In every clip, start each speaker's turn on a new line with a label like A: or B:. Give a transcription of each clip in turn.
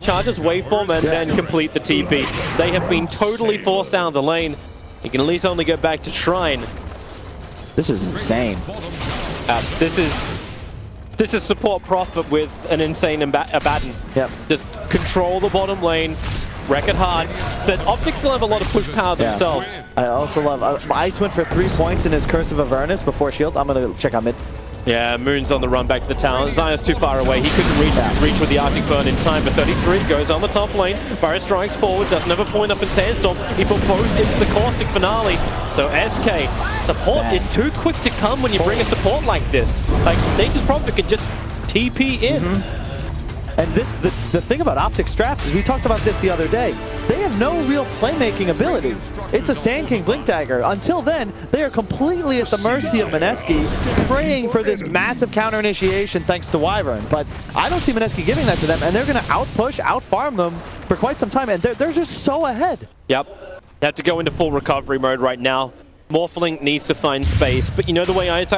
A: charges waveform and then complete the TP. They have been totally forced down the lane. You can at least only go back to Shrine.
B: This is insane.
A: This is support profit with an insane Abaddon.
B: Yep.
A: Just control the bottom lane, wreck it hard. But Optic still have a lot of push power themselves.
B: I also love Ice went for 3 points in his Curse of Avernus before Shield. I'm gonna check out mid.
A: Yeah, Moon's on the run back to the town. Zion's too far away. He couldn't reach with the Arctic Burn in time, but 33 goes on the top lane. Barrow strikes forward, doesn't have a point up in Sandstorm. He put both into the Caustic finale. So SK, support is too quick to come when you bring a support like this. Like, Nature's Prophet can just TP in.
B: And the thing about Optic's draft is we talked about this the other day. They have no real playmaking ability. It's a Sand King Blink Dagger. Until then, they are completely at the mercy of Mineski, praying for this massive counter initiation thanks to Wyvern. But I don't see Mineski giving that to them, and they're going to outpush, outfarm them for quite some time, and they're just so ahead.
A: Yep. They have to go into full recovery mode right now. Morphling needs to find space, but you know the way Ice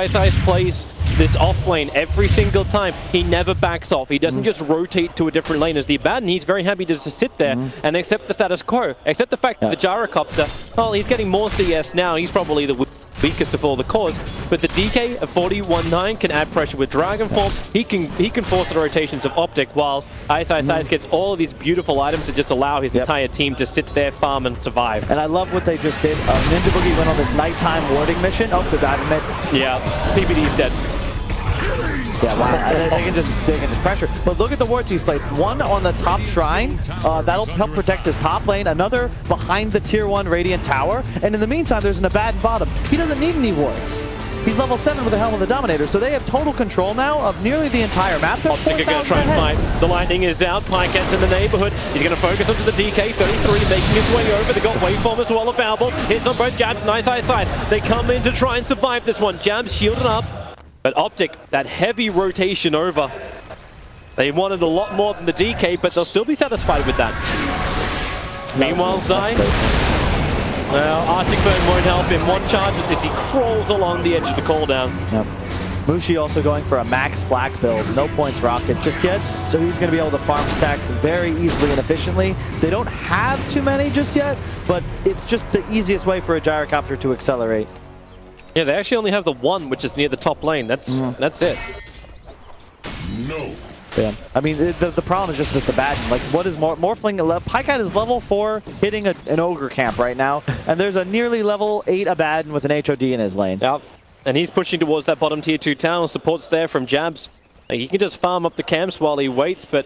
A: plays this off lane every single time, he never backs off. He doesn't just rotate to a different lane as the Abaddon. He's very happy just to sit there and accept the status quo, accept the fact that the Gyrocopter, well, he's getting more CS now. He's probably the weakest of all the cores, but the DK of 41-9 can add pressure with Dragon Form. He can force the rotations of Optic, while Ice gets all of these beautiful items to just allow his entire team to sit there, farm, and survive.
B: And I love what they just did. Ninja Boogie went on this nighttime warding mission. Oh, the dive mid.
A: Yeah, PPD's dead.
B: Yeah, wow. they can just pressure. But look at the wards he's placed. One on the top shrine. That'll help protect his top lane. Another behind the tier 1 Radiant Tower. And in the meantime, there's an Abaddon bottom. He doesn't need any wards. He's level 7 with the Helm of the Dominator, so they have total control now of nearly the entire map.
A: Optic are going to try and fight. The lightning is out. Pyket's in the neighborhood. He's going to focus onto the DK. 33 making his way over. They got waveform as well. A Foulball hits on both Jabs. Nice Ice. They come in to try and survive this one. Jabs shielded up. But Optic, that heavy rotation over. They wanted a lot more than the DK, but they'll still be satisfied with that. Meanwhile, Zai, well, Arctic Burn won't help him. One charges as he crawls along the edge of the cooldown.
B: Yep. Mushi also going for a max flak build. No points rocket just yet, so he's going to be able to farm stacks very easily and efficiently. They don't have too many just yet, but it's just the easiest way for a Gyrocopter to accelerate.
A: Yeah, they actually only have the one, which is near the top lane. That's it.
C: No.
B: Yeah. I mean, the problem is just this Abaddon. Like, what is Morphling? Pycat is level 4 hitting an Ogre camp right now, and there's a nearly level 8 Abaddon with an HOD in his lane.
A: Yep. And he's pushing towards that bottom tier 2 tower. Support's there from Jabs. He can just farm up the camps while he waits, but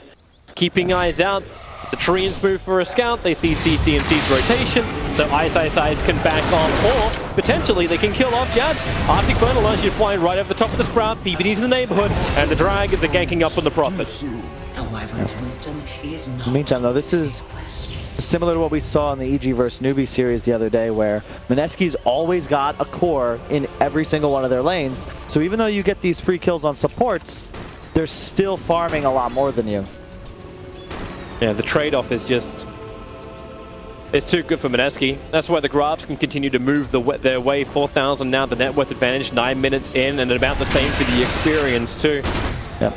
A: keeping eyes out. The Treants move for a scout. They see CC's rotation, so Ice can back off, or potentially they can kill off Jabs. Arctic Burn allows you to fly right over the top of the Sprout. PPD's in the neighborhood, and the Dragons are ganking up on the Prophet.
B: In the meantime, though, this is similar to what we saw in the EG vs Newbie series the other day, where Mineski's always got a core in every single one of their lanes. So even though you get these free kills on supports, they're still farming a lot more than you.
A: Yeah, the trade-off is just... it's too good for Mineski. That's why the Grabs can continue to move their way. 4,000 now, the net worth advantage, 9 minutes in, and about the same for the experience too.
B: Yep.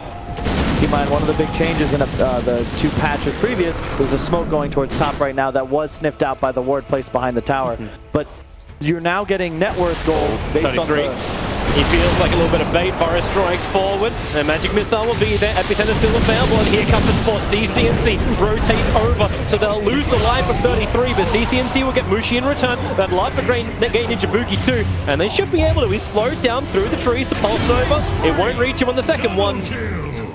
B: Keep in mind, one of the big changes in the 2 patches previous, there's a smoke going towards top right now that was sniffed out by the ward placed behind the tower. But you're now getting net worth gold based
A: 33.
B: on the...
A: He feels like a little bit of bait. Boris strikes forward. And Magic Missile will be there. Epicenter still available. And here comes the support. CCNC rotates over. So they'll lose the life of 33. But CCNC will get Mushi in return. That life of gain Ninja Boogie too. And they should be able to. He's slowed down through the trees to Pulse Nova. It won't reach him on the second one.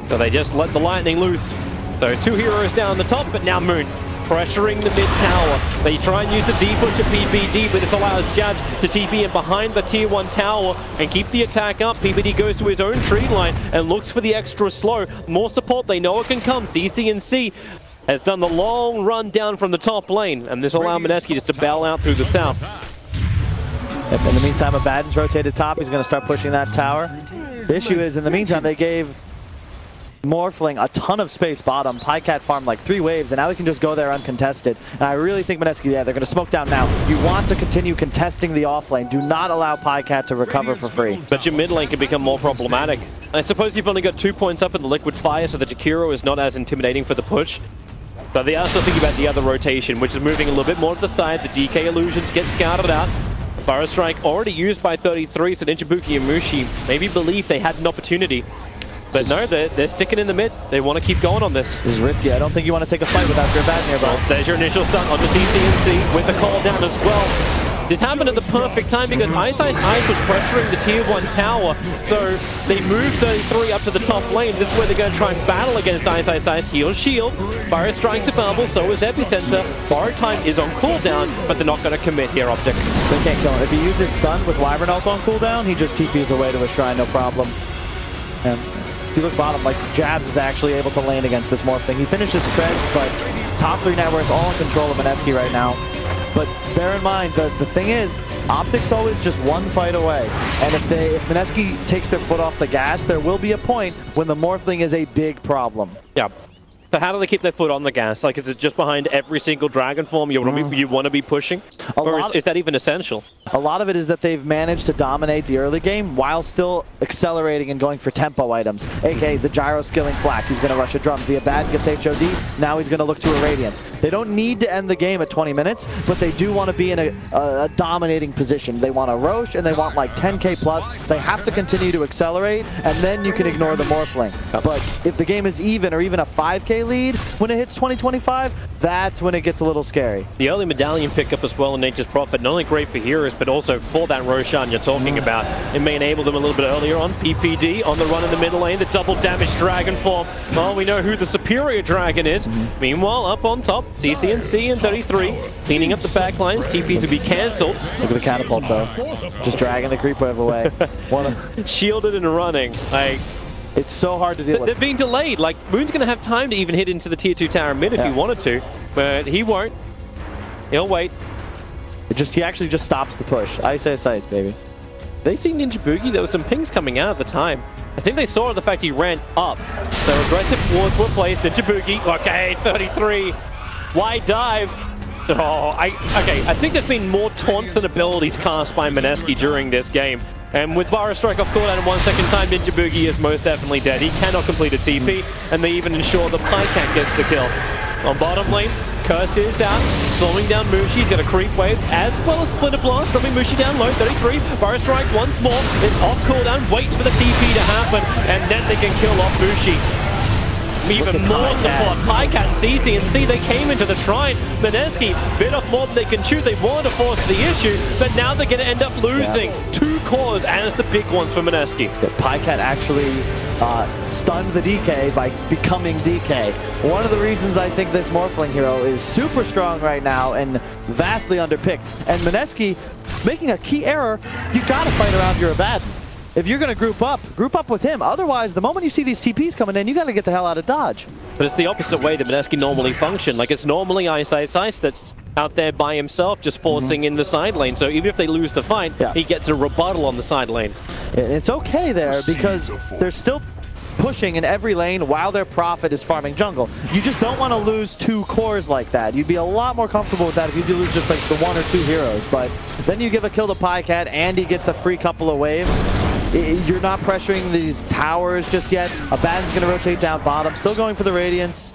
A: So they just let the lightning loose. So 2 heroes down the top. But now Moon pressuring the mid tower. They try and use the D-push at PPD, but this allows Jabs to TP in behind the tier 1 tower and keep the attack up. PPD goes to his own tree line and looks for the extra slow. More support, they know it can come. CCNC has done the long run down from the top lane, and this will allow Mineski just to bail out through the south.
B: In the meantime, Abaddon's rotated top. He's going to start pushing that tower. The issue is, in the meantime, they gave Morphling a ton of space bottom. Pycat farmed like 3 waves, and now he can just go there uncontested. And I really think Mineski, yeah, they're going to smoke down now. You want to continue contesting the offlane. Do not allow Pycat to recover for free.
A: But your mid lane can become more problematic. I suppose you've only got 2 points up in the Liquid Fire, so the Jakiro is not as intimidating for the push. But they are still thinking about the other rotation, which is moving a little bit more to the side. The DK illusions get scouted out. Burrow Strike already used by 33, so Ninjabuki and Mushi maybe believe they had an opportunity. But no, they're sticking in the mid. They want to keep going on this.
B: This is risky. I don't think you want to take a fight without your bad nearby.
A: Well, there's your initial stun on the CCNC with the call down as well. This happened at the perfect time because Ice was pressuring the tier 1 tower, so they moved 33 up to the top lane. This is where they're going to try and battle against Ice. Heal shield. Burrow Strike's available, so is Epicenter. Borrow Time is on cooldown, but they're not going to commit here, Optic.
B: They can't kill him. If he uses stun with Wyvern ult on cooldown, he just TPs away to a shrine, no problem. And if you look bottom, like Jabs is actually able to lane against this Morphling. He finishes Treads, but top 3 networks all in control of Mineski right now. But bear in mind, the thing is, Optic's always just one fight away. And if Mineski takes their foot off the gas, there will be a point when the Morphling is a big problem.
A: Yeah. But how do they keep their foot on the gas? Like, is it just behind every single Dragon form you want to be pushing? Or is that even essential?
B: A lot of it is that they've managed to dominate the early game while still accelerating and going for tempo items. AKA the gyro skilling Flak. He's going to rush a drum. The Abaddon gets HOD. Now he's going to look to a Radiance. They don't need to end the game at 20 minutes, but they do want to be in a dominating position. They want a Roche and they want like 10k plus. They have to continue to accelerate, and then you can ignore the Morphling. But if the game is even or even a 5k lead when it hits 20-25, that's when it gets a little scary.
A: The early medallion pickup as well in Nature's Prophet, not only great for heroes, but also for that Roshan you're talking about. It may enable them a little bit earlier on. PPD on the run in the middle lane, the double damage dragon form. Well, we know who the superior dragon is. Meanwhile, up on top, CCNC and 33, cleaning up the back lines. TP to be cancelled.
B: Look at the catapult though. Just dragging the creep wave away.
A: Shielded and running. Like,
B: it's so hard to deal with.
A: They're being delayed. Like, Moon's going to have time to even hit into the tier 2 tower mid if he wanted to, but he won't. He'll wait.
B: He actually just stops the push. Ice, baby.
A: They see Ninjabuki. There were some pings coming out at the time. I think they saw the fact he ran up. So aggressive wards were placed. Ninjabuki. Okay, 33. Wide dive. Oh, okay. I think there's been more taunts than abilities cast by Mineski during this game. And with Burrow Strike off cooldown in 1 second time, Ninjabuki is most definitely dead. He cannot complete a TP, and they even ensure the Pycat gets the kill. On bottom lane, Curse is out, slowing down Mushi. He's got a creep wave, as well as Splinter Blast, dropping Mushi down low, 33. Burrow Strike once more, is off cooldown, waits for the TP to happen, and then they can kill off Mushi. Even more support. Pycat and CCNC, they came into the shrine. Mineski bit off more than they can chew. They wanted to force the issue, but now they're going to end up losing 2 cores, and it's the big ones for Mineski.
B: Pycat actually stunned the DK by becoming DK. One of the reasons I think this Morphling hero is super strong right now and vastly underpicked. And Mineski making a key error, you got to fight around your Abaddon. If you're going to group up with him. Otherwise, the moment you see these TPs coming in, you got to get the hell out of Dodge.
A: But it's the opposite way that Mineski normally function. Like, it's normally Ice that's out there by himself, just forcing in the side lane. So even if they lose the fight, he gets a rebuttal on the side lane.
B: It's okay there because they're still pushing in every lane while their Prophet is farming jungle. You just don't want to lose 2 cores like that. You'd be a lot more comfortable with that if you do lose just like the 1 or 2 heroes. But then you give a kill to Pycat and he gets a free couple of waves. You're not pressuring these towers just yet. Abaddon's going to rotate down bottom, still going for the Radiance.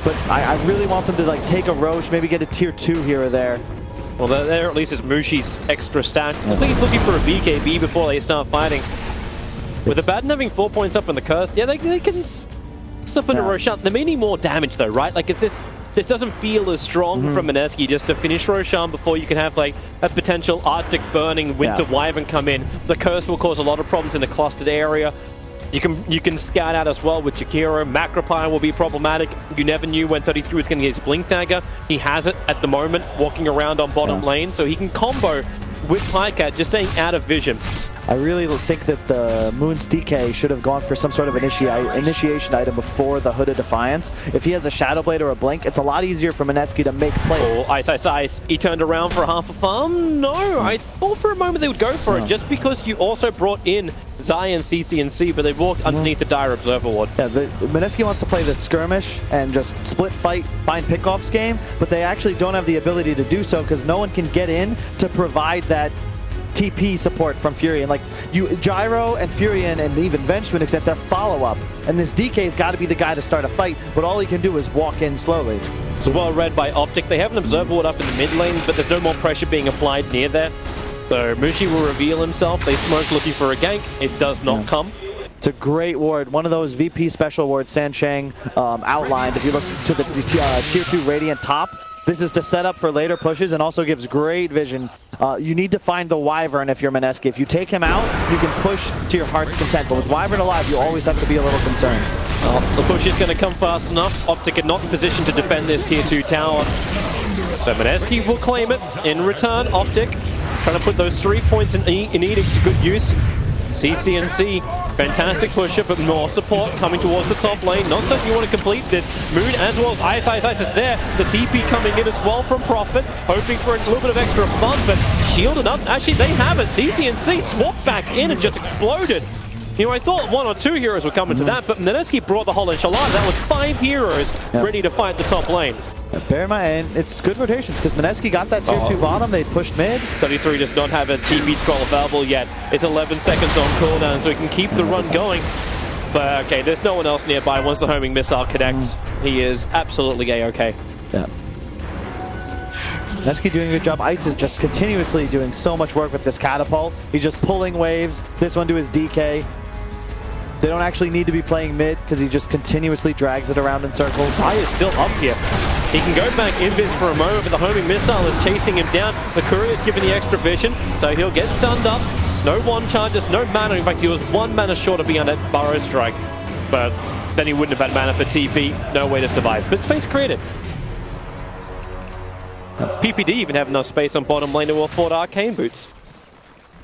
B: But I really want them to like take a Roche, maybe get a tier 2 here or there.
A: Well, there at least is Mushi's extra stack. Looks like he's looking for a BKB before they start fighting. With Abaddon having 4 points up in the curse, they can stop in a Roshan. They may need more damage though, right? Like, this doesn't feel as strong from Mineski just to finish Roshan before you can have like a potential Arctic burning Winter Wyvern come in. The curse will cause a lot of problems in the clustered area. You can scout out as well with Jakiro. Macropine will be problematic. You never knew when 33 was going to get his Blink Dagger. He has it at the moment, walking around on bottom lane, so he can combo with Pycat, just staying out of vision.
B: I really think that the Moon's DK should have gone for some sort of initiation item before the Hooded Defiance. If he has a Shadow Blade or a Blink, it's a lot easier for Mineski to make plays.
A: Oh, Ice. He turned around for half a farm? No, I thought for a moment they would go for it, just because you also brought in Zion, CCNC, but they walked underneath the Dire Observer Ward.
B: Yeah, Mineski wants to play this skirmish and just split fight, find pickoffs game, but they actually don't have the ability to do so because no one can get in to provide that TP support from Furion. Like, Gyro and Furion and even Venge to an extent, they're follow-up. And this DK's got to be the guy to start a fight, but all he can do is walk in slowly.
A: It's well read by Optic. They have an Observer Ward up in the mid lane, but there's no more pressure being applied near there. So Mushi will reveal himself. They smoke looking for a gank. It does not come.
B: It's a great ward. One of those VP special wards Sansheng outlined. If you look to the tier 2 Radiant top, this is to set up for later pushes and also gives great vision. You need to find the Wyvern if you're Mineski. If you take him out, you can push to your heart's content. But with Wyvern alive, you always have to be a little concerned.
A: Well, the push is going to come fast enough. Optic are not in position to defend this tier 2 tower. So Mineski will claim it. In return, Optic trying to put those 3 points in Edict to good use. CCNC, fantastic pusher, but more support coming towards the top lane. Not certain you want to complete this. Moon as well as Ice is there. The TP coming in as well from Prophet, hoping for a little bit of extra fun, but shielded up. Actually, they have it. CCNC swapped back in and just exploded. You know, I thought 1 or 2 heroes were coming to that, but Mineski brought the whole enchilada. That was 5 heroes ready to fight the top lane.
B: Bear in mind, it's good rotations because Mineski got that tier 2 bottom. They pushed mid.
A: 33 does not have a TP scroll available yet. It's 11 seconds on cooldown, so he can keep the run going. But okay, there's no one else nearby. Once the homing missile connects, he is absolutely A-okay.
B: Yeah. Mineski doing a good job. Ice is just continuously doing so much work with this catapult. He's just pulling waves. This one to his DK. They don't actually need to be playing mid because he just continuously drags it around in circles.
A: Sai is still up here. He can go back invis for a moment, but the homing missile is chasing him down. The courier is giving the extra vision, so he'll get stunned up. No one charges, no mana. In fact, he was 1 mana short of being on that Burrow Strike. But then he wouldn't have had mana for TP. No way to survive. But space created. PPD even have enough space on bottom lane to afford Arcane Boots.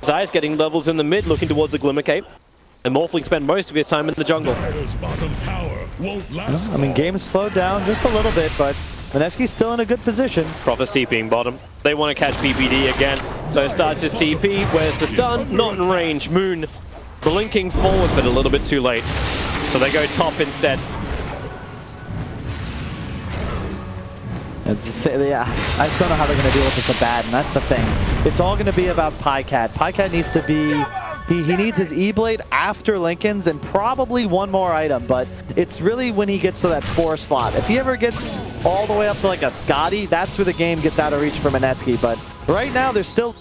A: Zai's getting levels in the mid, looking towards the Glimmer Cape. And Morphling spend most of his time in the jungle.
B: I mean, game has slowed down just a little bit, but Mineski's still in a good position.
A: Prophet's TPing bottom. They want to catch PPD again. So it starts his TP. Where's the stun? Not in range. Moon blinking forward, but a little bit too late. So they go top instead.
B: Yeah, I just don't know how they're going to deal with this Abaddon. That's the thing. It's all going to be about Pycat. Pycat needs to be... He needs his E-Blade after Linken's and probably one more item, but it's really when he gets to that 4 slot. If he ever gets all the way up to like a Scotty, that's where the game gets out of reach for Mineski. But right now, there's still